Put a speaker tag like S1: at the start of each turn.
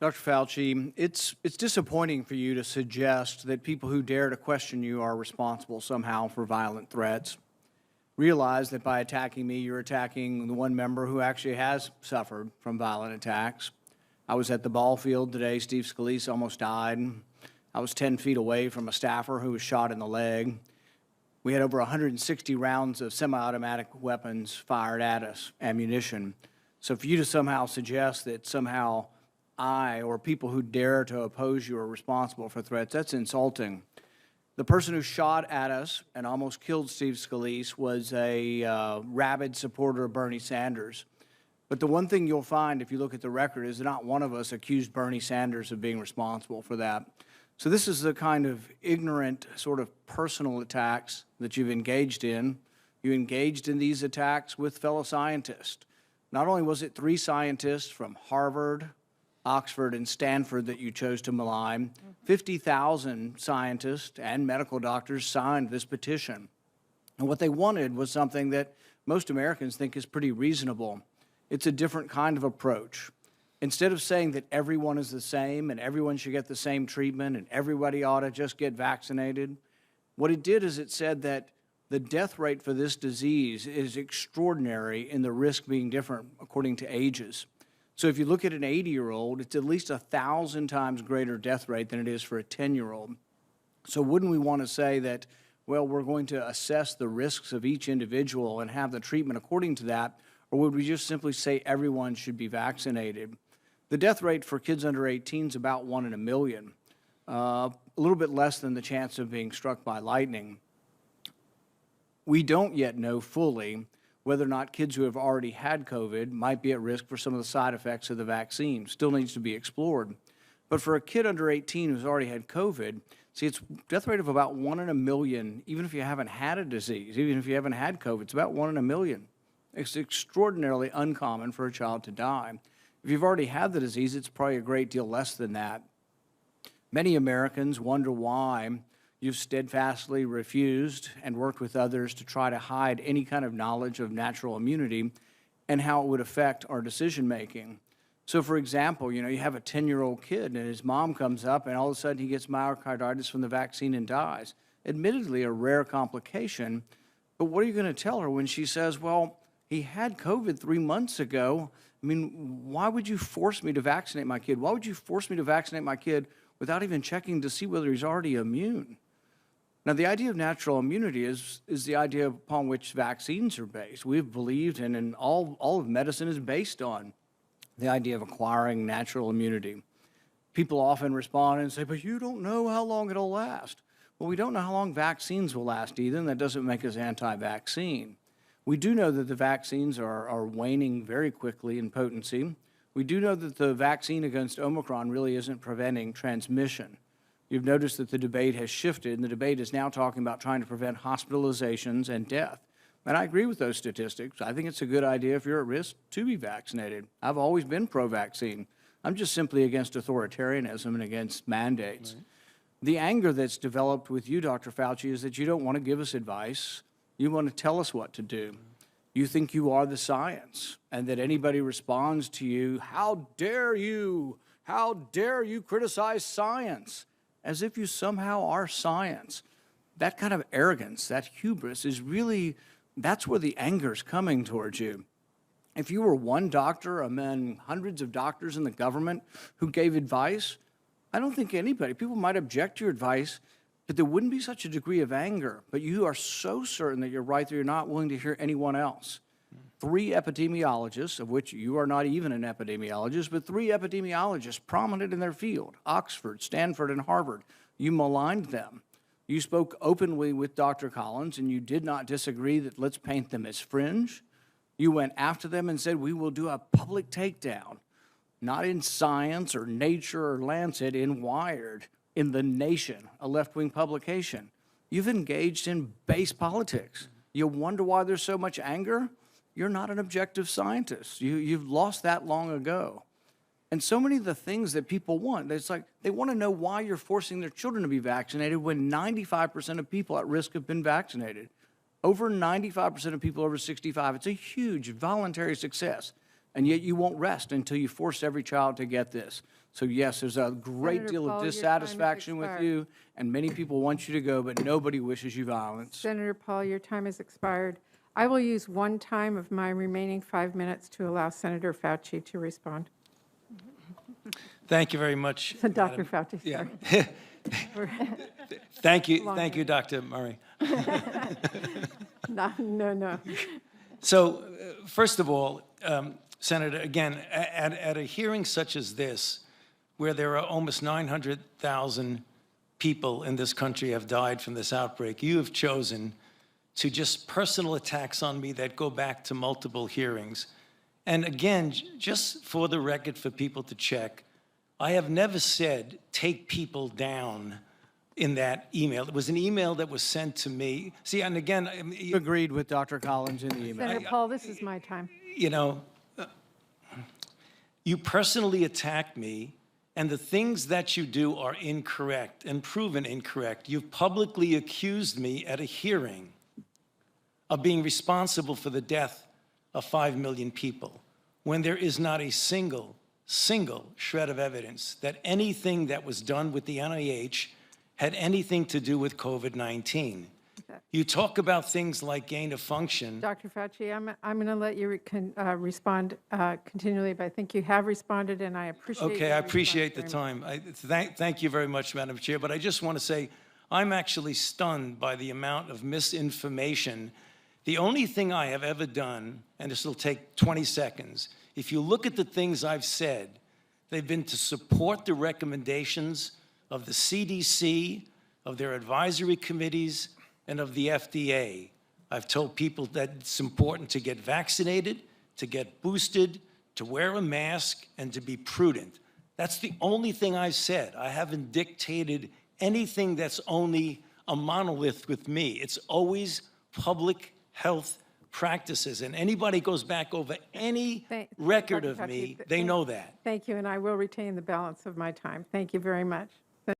S1: Dr. Fauci, it's disappointing for you to suggest that people who dare to question you are responsible somehow for violent threats. Realize that by attacking me, you're attacking the one member who actually has suffered from violent attacks. I was at the ball field today. Steve Scalise almost died. I was 10 feet away from a staffer who was shot in the leg. We had over 160 rounds of semi-automatic weapons fired at us, ammunition. So for you to somehow suggest that somehow I or people who dare to oppose you are responsible for threats, that's insulting. The person who shot at us and almost killed Steve Scalise was a rabid supporter of Bernie Sanders. But the one thing you'll find if you look at the record is that not one of us accused Bernie Sanders of being responsible for that. So this is the kind of ignorant sort of personal attacks that you've engaged in. You engaged in these attacks with fellow scientists. Not only was it 3 scientists from Harvard, Oxford, and Stanford that you chose to malign, 50,000 scientists and medical doctors signed this petition. And what they wanted was something that most Americans think is pretty reasonable. It's a different kind of approach. Instead of saying that everyone is the same and everyone should get the same treatment and everybody ought to just get vaccinated, what it did is it said that the death rate for this disease is extraordinary in the risk being different according to ages. So if you look at an 80-year-old, it's at least 1,000 times greater death rate than it is for a 10-year-old. So wouldn't we want to say that, well, we're going to assess the risks of each individual and have the treatment according to that, or would we just simply say everyone should be vaccinated? The death rate for kids under 18 is about 1 in a million, a little bit less than the chance of being struck by lightning. We don't yet know fully whether or not kids who have already had COVID might be at risk for some of the side effects of the vaccine. Still needs to be explored. But for a kid under 18 who's already had COVID, see, it's death rate of about 1 in a million, even if you haven't had a disease, even if you haven't had COVID, it's about 1 in a million. It's extraordinarily uncommon for a child to die. If you've already had the disease, it's probably a great deal less than that. Many Americans wonder why you've steadfastly refused and worked with others to try to hide any kind of knowledge of natural immunity and how it would affect our decision-making. So, for example, you have a 10-year-old kid and his mom comes up and all of a sudden he gets myocarditis from the vaccine and dies. Admittedly, a rare complication, but what are you going to tell her when she says, well, he had COVID 3 months ago? I mean, why would you force me to vaccinate my kid? Why would you force me to vaccinate my kid without even checking to see whether he's already immune? Now, the idea of natural immunity is the idea upon which vaccines are based. We've believed, and all of medicine is based on the idea of acquiring natural immunity. People often respond and say, but you don't know how long it'll last. Well, we don't know how long vaccines will last either, and that doesn't make us anti-vaccine. We do know that the vaccines are waning very quickly in potency. We do know that the vaccine against Omicron really isn't preventing transmission. You've noticed that the debate has shifted, and the debate is now talking about trying to prevent hospitalizations and death. And I agree with those statistics. I think it's a good idea if you're at risk to be vaccinated. I've always been pro-vaccine. I'm just simply against authoritarianism and against mandates. Right. The anger that's developed with you, Dr. Fauci, is that you don't want to give us advice. You want to tell us what to do. You think you are the science, and that anybody responds to you, how dare you? How dare you criticize science? As if you somehow are science. That kind of arrogance, that hubris is really, that's where the anger is coming towards you. If you were one doctor among hundreds of doctors in the government who gave advice, I don't think people might object to your advice, but there wouldn't be such a degree of anger. But you are so certain that you're right that you're not willing to hear anyone else. 3 epidemiologists, of which you are not even an epidemiologist, but 3 epidemiologists prominent in their field, Oxford, Stanford, and Harvard. You maligned them. You spoke openly with Dr. Collins, and you did not disagree that let's paint them as fringe. You went after them and said, we will do a public takedown, not in Science or Nature or Lancet, in Wired, in The Nation, a left-wing publication. You've engaged in base politics. You wonder why there's so much anger? You're not an objective scientist. You've lost that long ago. And so many of the things that people want, it's like they want to know why you're forcing their children to be vaccinated when 95% of people at risk have been vaccinated. Over 95% of people over 65, it's a huge voluntary success. and yet you won't rest until you force every child to get this. So yes, there's a great
S2: Senator
S1: deal
S2: Paul,
S1: of
S2: your time has
S1: dissatisfaction with
S2: expired.
S1: you, and many people want you to go, but nobody wishes you violence.
S2: Senator Paul, your time has expired. I will use one time of my remaining 5 minutes to allow Senator Fauci to respond.
S3: Thank you very much.
S2: Dr.
S3: Madam-
S2: Fauci,
S3: Yeah.
S2: sorry.
S3: Thank you, Dr. Murray.
S2: No.
S3: So, first of all, Senator, again, at a hearing such as this, where there are almost 900,000 people in this country have died from this outbreak, you have chosen to just personal attacks on me that go back to multiple hearings. And again, just for the record, for people to check, I have never said take people down in that email. It was an email that was sent to me. See, and again,
S1: You agreed with Dr. Collins in the email.
S2: Senator Paul, this is my time.
S3: you know, you personally attack me, and the things that you do are incorrect and proven incorrect. You've publicly accused me at a hearing of being responsible for the death of 5 million people, when there is not a single shred of evidence that anything that was done with the NIH had anything to do with COVID-19. You talk about things like gain of function.
S2: Dr. Fauci, I'm going to let you respond continually, but I think you have responded, and I appreciate
S3: Okay,
S2: your
S3: I appreciate the
S2: response very much.
S3: time. Thank you very much, Madam Chair, but I just want to say, I'm actually stunned by the amount of misinformation. The only thing I have ever done, and this will take 20 seconds, if you look at the things I've said, they've been to support the recommendations of the CDC, of their advisory committees, and of the FDA. I've told people that it's important to get vaccinated, to get boosted, to wear a mask, and to be prudent. That's the only thing I've said. I haven't dictated anything that's only a monolith with me. It's always public health practices, and anybody goes back over any record
S2: Dr.
S3: of
S2: Fauci,
S3: me, they know that.
S2: Thank you, and I will retain the balance of my time. Thank you very much.